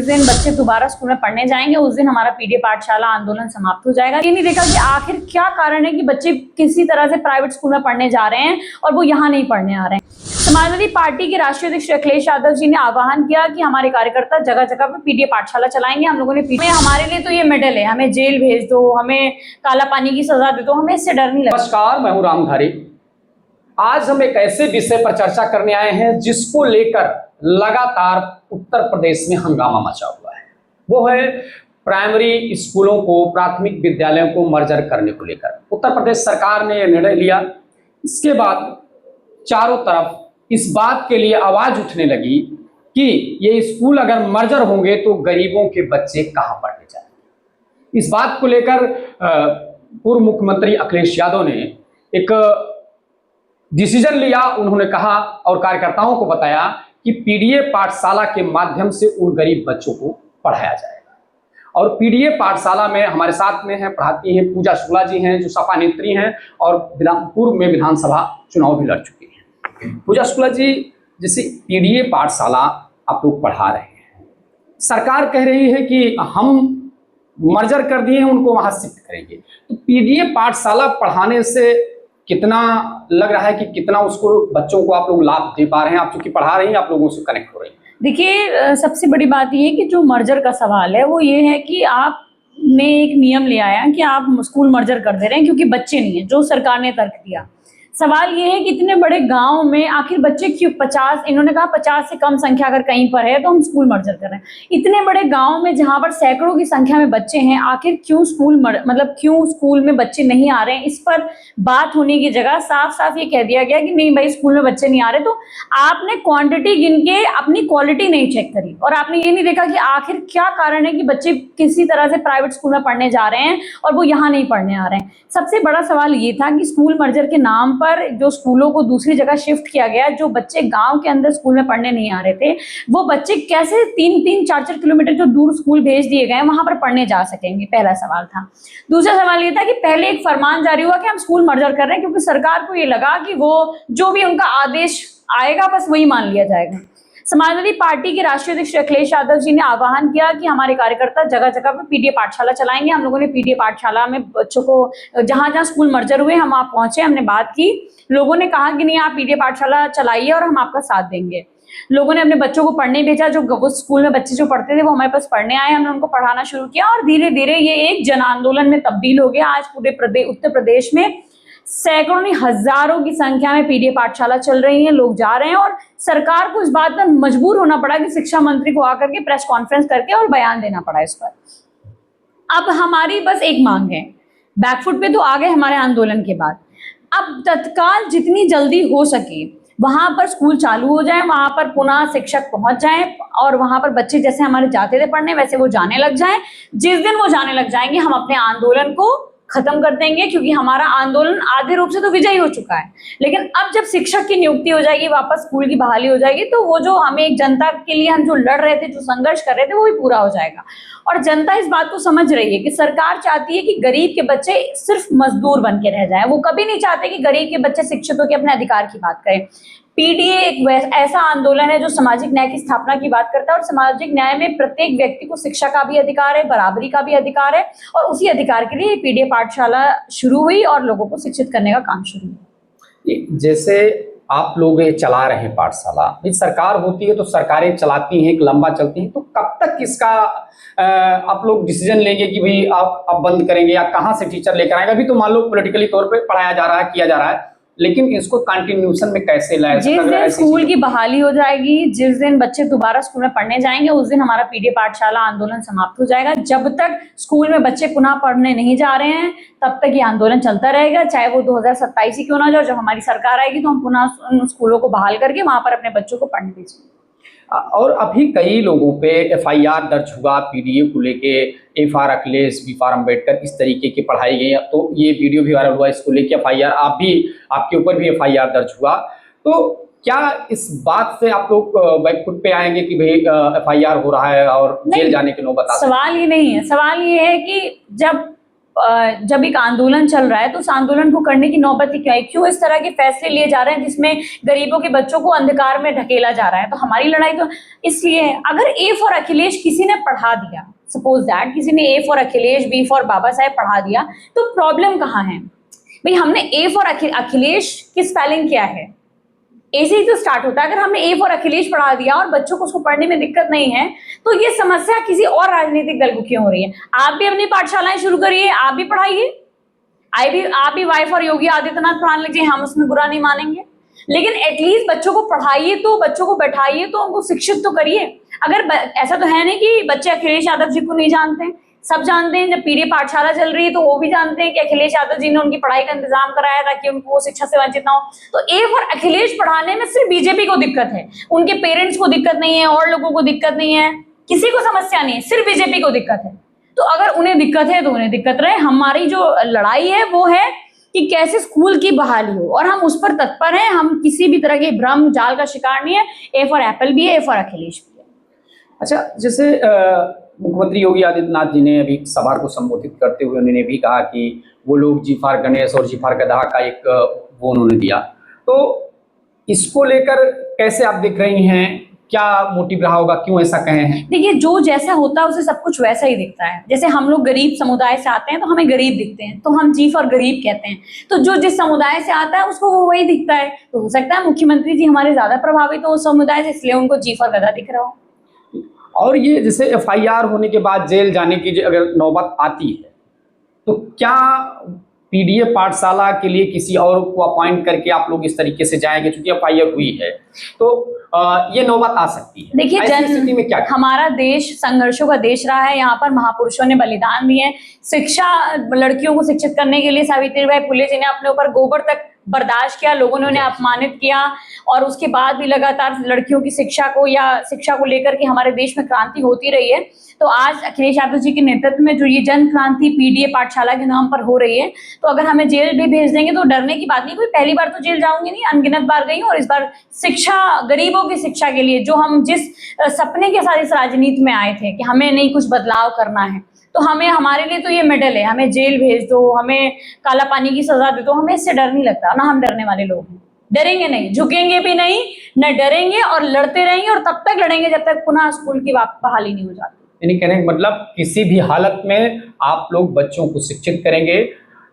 जिस दिन बच्चे दोबारा स्कूल में पढ़ने जाएंगे उस दिन हमारा पीडीए पाठशाला आंदोलन समाप्त हो जाएगा। ये नहीं देखा कि आखिर क्या कारण है कि बच्चे किसी तरह से प्राइवेट स्कूल में पढ़ने जा रहे हैं और वो यहाँ नहीं पढ़ने आ रहे हैं। समाजवादी पार्टी के राष्ट्रीय अध्यक्ष अखिलेश यादव जी ने आह्वान किया कि हमारे कार्यकर्ता जगह जगह पर पीडीए पाठशाला चलाएंगे। हम लोगों ने हमारे लिए तो ये मेडल है, हमें जेल भेज दो, हमें काला पानी की सजा दे दो, हमें इससे डर नहीं लगता। नमस्कार, मैं हूं रामधारी। आज हम एक ऐसे विषय पर चर्चा करने आए हैं जिसको लेकर लगातार उत्तर प्रदेश में हंगामा मचा हुआ है। वो है प्राइमरी स्कूलों को, प्राथमिक विद्यालयों को मर्जर करने को लेकर उत्तर प्रदेश सरकार ने यह निर्णय लिया। इसके बाद चारों तरफ इस बात के लिए आवाज उठने लगी कि ये स्कूल अगर मर्जर होंगे तो गरीबों के बच्चे कहां पढ़ने जाएंगे। इस बात को लेकर पूर्व मुख्यमंत्री अखिलेश यादव ने एक डिसीजन लिया। उन्होंने कहा और कार्यकर्ताओं को बताया कि पीडीए पाठशाला के माध्यम से उन गरीब बच्चों को पढ़ाया जाएगा। और पीडीए पाठशाला में हमारे साथ में हैं, पढ़ाती हैं पूजा शुक्ला जी हैं जो सपा नेत्री हैं और पूर्व में विधानसभा चुनाव भी लड़ चुकी हैं। पूजा शुक्ला जी, जैसे पीडीए पाठशाला आप लोग पढ़ा रहे हैं, सरकार कह रही है कि हम मर्जर कर दिए हैं, उनको वहां शिफ्ट करेंगे, तो पीडीए पाठशाला पढ़ाने से कितना लग रहा है कि कितना उसको बच्चों को आप लोग लाभ दे पा रहे हैं? आप चूंकि पढ़ा रही हैं, आप लोगों से कनेक्ट हो रही हैं। देखिए, सबसे बड़ी बात ये है कि जो मर्जर का सवाल है वो ये है कि आपने एक नियम ले आया कि आप स्कूल मर्जर कर दे रहे हैं क्योंकि बच्चे नहीं है, जो सरकार ने तर्क दिया। सवाल ये है कि इतने बड़े गांव में आखिर बच्चे क्यों 50, इन्होंने कहा 50 से कम संख्या अगर कहीं पर है तो हम स्कूल मर्जर कर रहे हैं। इतने बड़े गांव में जहां पर सैकड़ों की संख्या में बच्चे हैं, आखिर क्यों क्यों स्कूल में बच्चे नहीं आ रहे हैं? इस पर बात होने की जगह साफ साफ ये कह दिया गया कि नहीं भाई, स्कूल में बच्चे नहीं आ रहे। तो आपने क्वांटिटी गिन के अपनी क्वालिटी नहीं चेक करी और आपने ये नहीं देखा कि आखिर क्या कारण है कि बच्चे किसी तरह से प्राइवेट स्कूल में पढ़ने जा रहे हैं और वो यहाँ नहीं पढ़ने आ रहे हैं। सबसे बड़ा सवाल ये था कि स्कूल मर्जर के नाम पर जो स्कूलों को दूसरी जगह शिफ्ट किया गया, जो बच्चे गांव के अंदर स्कूल में पढ़ने नहीं आ रहे थे, वो बच्चे कैसे 3-3, 4-4 किलोमीटर जो दूर स्कूल भेज दिए गए वहां पर पढ़ने जा सकेंगे? पहला सवाल था। दूसरा सवाल ये था कि पहले एक फरमान जारी हुआ कि हम स्कूल मर्जर कर रहे हैं क्योंकि सरकार को ये लगा कि वो जो भी उनका आदेश आएगा बस वही मान लिया जाएगा। समाजवादी पार्टी के राष्ट्रीय अध्यक्ष अखिलेश यादव जी ने आह्वान किया कि हमारे कार्यकर्ता जगह जगह पर पीडीए पाठशाला चलाएंगे। हम लोगों ने पीडीए पाठशाला में बच्चों को जहां जहां स्कूल मर्जर हुए हम वहां पहुंचे, हमने बात की। लोगों ने कहा कि नहीं, आप पीडीए पाठशाला चलाइए और हम आपका साथ देंगे। लोगों ने अपने बच्चों को पढ़ने भेजा, जो स्कूल में बच्चे जो पढ़ते थे वो हमारे पास पढ़ने आए, हमने उनको पढ़ाना शुरू किया और धीरे धीरे ये एक जन आंदोलन में तब्दील हो गया। आज पूरे उत्तर प्रदेश में सैकड़ों नहीं हजारों की संख्या में पीडीए पाठशाला चल रही है, लोग जा रहे हैं और सरकार को इस बात पर मजबूर होना पड़ा कि शिक्षा मंत्री को आकर के प्रेस कॉन्फ्रेंस करके और बयान देना पड़ा इस पर। अब हमारी बस एक मांग है, बैकफुट पे तो आ गए हमारे आंदोलन के बाद, अब तत्काल जितनी जल्दी हो सके वहां पर स्कूल चालू हो जाए, वहां पर पुनः शिक्षक पहुंच जाएं और वहां पर बच्चे जैसे हमारे जाते थे पढ़ने वैसे वो जाने लग जाएं। जिस दिन वो जाने लग जाएंगे हम अपने आंदोलन को खत्म कर देंगे, क्योंकि हमारा आंदोलन आधे रूप से तो विजयी हो चुका है। लेकिन अब जब शिक्षक की नियुक्ति हो जाएगी, वापस स्कूल की बहाली हो जाएगी, तो वो जो हमें एक जनता के लिए हम जो लड़ रहे थे, जो संघर्ष कर रहे थे, वो भी पूरा हो जाएगा। और जनता इस बात को समझ रही है कि सरकार चाहती है कि गरीब के बच्चे सिर्फ मजदूर बन के रह जाएं। वो कभी नहीं चाहते कि गरीब के बच्चे शिक्षित होकर अपने अधिकार की बात करें। पीडीए एक ऐसा आंदोलन है जो सामाजिक न्याय की स्थापना की बात करता है और सामाजिक न्याय में प्रत्येक व्यक्ति को शिक्षा का भी अधिकार है, बराबरी का भी अधिकार है और उसी अधिकार के लिए पीडीए पाठशाला शुरू हुई और लोगों को शिक्षित करने का काम शुरू हुआ। जैसे आप लोग ये चला रहे हैं पाठशाला, सरकार होती है तो सरकारें चलाती हैं, एक लंबा चलती हैं, तो कब तक इसका आप लोग डिसीजन लेंगे कि भाई आप अब बंद करेंगे या कहाँ से टीचर लेकर आएंगे? अभी तो मान लो पॉलिटिकली तौर पे पढ़ाया जा रहा है, किया जा रहा है, लेकिन इसको कंटिन्यूशन में कैसे लाए? जिस दिन स्कूल की बहाली हो जाएगी, जिस दिन बच्चे दोबारा स्कूल में पढ़ने जाएंगे, उस दिन हमारा पीडीए पाठशाला आंदोलन समाप्त हो जाएगा। जब तक स्कूल में बच्चे पुनः पढ़ने नहीं जा रहे हैं तब तक ये आंदोलन चलता रहेगा, चाहे वो 2027 ही क्यों ना जाओ। जब हमारी सरकार आएगी तो हम पुनः उन स्कूलों को बहाल करके वहां पर अपने बच्चों को पढ़ने भेजेंगे। और अभी कई लोगों पे एफआईआर दर्ज हुआ पीडीए को लेके, A for Akhilesh, B for Ambedkar, इस तरीके की पढ़ाई गई। तो ये वीडियो भी वायरल हुआ, इसको लेके एफआईआर आपके ऊपर भी एफआईआर दर्ज हुआ। तो क्या इस बात से आप लोग बैकफुट पे आएंगे कि भाई एफआईआर हो रहा है और जेल जाने की नौबत? सवाल ये नहीं है, सवाल ये है कि जब जब एक आंदोलन चल रहा है तो उस आंदोलन को करने की नौबत ही क्या है? क्यों इस तरह के फैसले लिए जा रहे हैं जिसमें गरीबों के बच्चों को अंधकार में ढकेला जा रहा है? तो हमारी लड़ाई तो इसलिए है। अगर ए फॉर अखिलेश किसी ने पढ़ा दिया, सपोज दैट किसी ने A for Akhilesh, B for Baba Saheb पढ़ा दिया, तो प्रॉब्लम कहाँ है भाई? हमने ए फॉर अखिलेश की स्पेलिंग क्या है? ए से ही तो स्टार्ट होता है। अगर हमने ए फॉर अखिलेश पढ़ा दिया और बच्चों को उसको पढ़ने में दिक्कत नहीं है, तो ये समस्या किसी और राजनीतिक दल को क्यों हो रही है? आप भी अपनी पाठशालाएं शुरू करिए, आप भी पढ़ाइए, आप भी वाई फॉर योगी आदित्यनाथ पढ़ाने लीजिए, हम उसमें बुरा नहीं मानेंगे, लेकिन एटलीस्ट बच्चों को पढ़ाइए, तो बच्चों को बैठाइए, तो उनको शिक्षित तो करिए। अगर ऐसा तो है नहीं कि बच्चे अखिलेश यादव जी को नहीं जानते, सब जानते हैं। जब पीडीए पाठशाला चल रही है तो वो भी जानते हैं कि अखिलेश यादव जी ने उनकी पढ़ाई का इंतजाम कराया ताकि उनको वो शिक्षा से वंचित ना हो। तो ए फॉर अखिलेश पढ़ाने में सिर्फ बीजेपी को दिक्कत है, उनके पेरेंट्स को दिक्कत नहीं है, और लोगों को दिक्कत नहीं है, किसी को समस्या नहीं है, सिर्फ बीजेपी को दिक्कत है। तो अगर उन्हें दिक्कत है तो उन्हें दिक्कत रहे। हमारी जो लड़ाई है वो है कि कैसे स्कूल की बहाली हो, और हम उस पर तत्पर हैं। हम किसी भी तरह के भ्रम जाल का शिकार नहीं है। ए फॉर एप्पल भी है, ए फॉर अखिलेश भी है। अच्छा, जैसे मुख्यमंत्री योगी आदित्यनाथ जी ने अभी सभा को संबोधित करते हुए उन्होंने भी कहा कि वो लोग जी फॉर गणेश और जी फॉर गधा का एक वो उन्होंने दिया, तो इसको लेकर कैसे आप देख रही हैं? क्या मोटिव रहा होगा, क्यों ऐसा कहे हैं? देखिए, जो जैसा होता है उसे सब कुछ वैसा ही दिखता है। जैसे हम लोग गरीब समुदाय से आते हैं तो हमें गरीब दिखते हैं, तो हम जी फॉर गरीब कहते हैं। तो जो जिस समुदाय से आता है उसको वो वही दिखता है। तो हो सकता है मुख्यमंत्री जी हमारे ज्यादा प्रभावित हो उस समुदाय से, इसलिए उनको जी फॉर गधा दिख रहा हो। और ये जैसे एफआईआर होने के बाद जेल जाने की अगर नौबत आती है, तो क्या पीडीए पाठशाला के लिए किसी और को अपॉइंट करके आप लोग इस तरीके से जाएंगे? क्योंकि एफआईआर हुई है तो ये नौबत आ सकती है। देखिए, ऐसी स्थिति में क्या? हमारा देश संघर्षों का देश रहा है। यहाँ पर महापुरुषों ने बलिदान दिए। शिक्षा, लड़कियों को शिक्षित करने के लिए सावित्रीबाई फुले जी ने अपने ऊपर गोबर तक बर्दाश्त किया, लोगों ने उन्हें अपमानित किया, और उसके बाद भी लगातार लड़कियों की शिक्षा को या शिक्षा को लेकर के हमारे देश में क्रांति होती रही है। तो आज अखिलेश यादव जी के नेतृत्व में जो ये जन क्रांति पीडीए पाठशाला के नाम पर हो रही है, तो अगर हमें जेल भी भेज देंगे तो डरने की बात नहीं। कोई पहली बार तो जेल जाऊंगी नहीं, अनगिनत बार गई हूँ, और इस बार शिक्षा, गरीबों की शिक्षा के लिए, जो हम जिस सपने के साथ इस राजनीति में आए थे कि हमें नहीं कुछ बदलाव करना है, तो हमें, हमारे लिए तो ये मेडल है। हमें जेल भेज दो, हमें काला पानी की सजा दे दो, हमें इससे डर नहीं लगता ना। हम डरने वाले लोग हैं, डरेंगे नहीं, झुकेंगे भी नहीं, न डरेंगे, और लड़ते रहेंगे, और तब तक लड़ेंगे जब तक पुनः स्कूल की बहाली नहीं हो जाती। यानी कहने का मतलब किसी भी हालत में आप लोग बच्चों को शिक्षित करेंगे।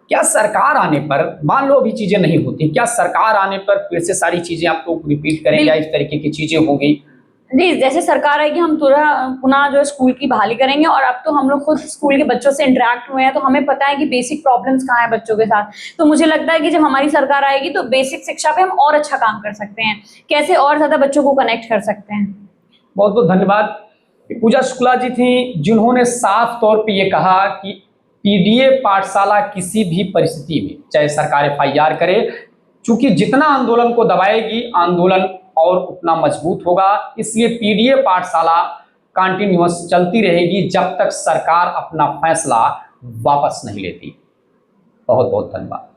क्या सरकार आने पर, मान लो अभी चीजें नहीं होती, क्या सरकार आने पर फिर से सारी चीजें आप लोग रिपीट करेंगे या इस तरीके की चीजें होंगी? जी, जैसे सरकार आएगी हम पुनः जो स्कूल की बहाली करेंगे। और अब तो हम लोग खुद स्कूल के बच्चों से इंटरेक्ट हुए हैं, तो हमें पता है कि बेसिक प्रॉब्लम्स कहाँ हैं बच्चों के साथ। तो मुझे लगता है कि जब हमारी सरकार आएगी तो बेसिक शिक्षा पे हम और अच्छा काम कर सकते हैं, कैसे और ज्यादा बच्चों को कनेक्ट कर सकते हैं। बहुत बहुत धन्यवाद। पूजा शुक्ला जी थी जिन्होंने साफ तौर पे ये कहा कि पीडीए पाठशाला किसी भी परिस्थिति में, चाहे सरकार एफआईआर करे, चूंकि जितना आंदोलन को दबाएगी आंदोलन और उतना मजबूत होगा, इसलिए पीडीए पाठशाला कंटिन्यूअस चलती रहेगी जब तक सरकार अपना फैसला वापस नहीं लेती। बहुत बहुत धन्यवाद।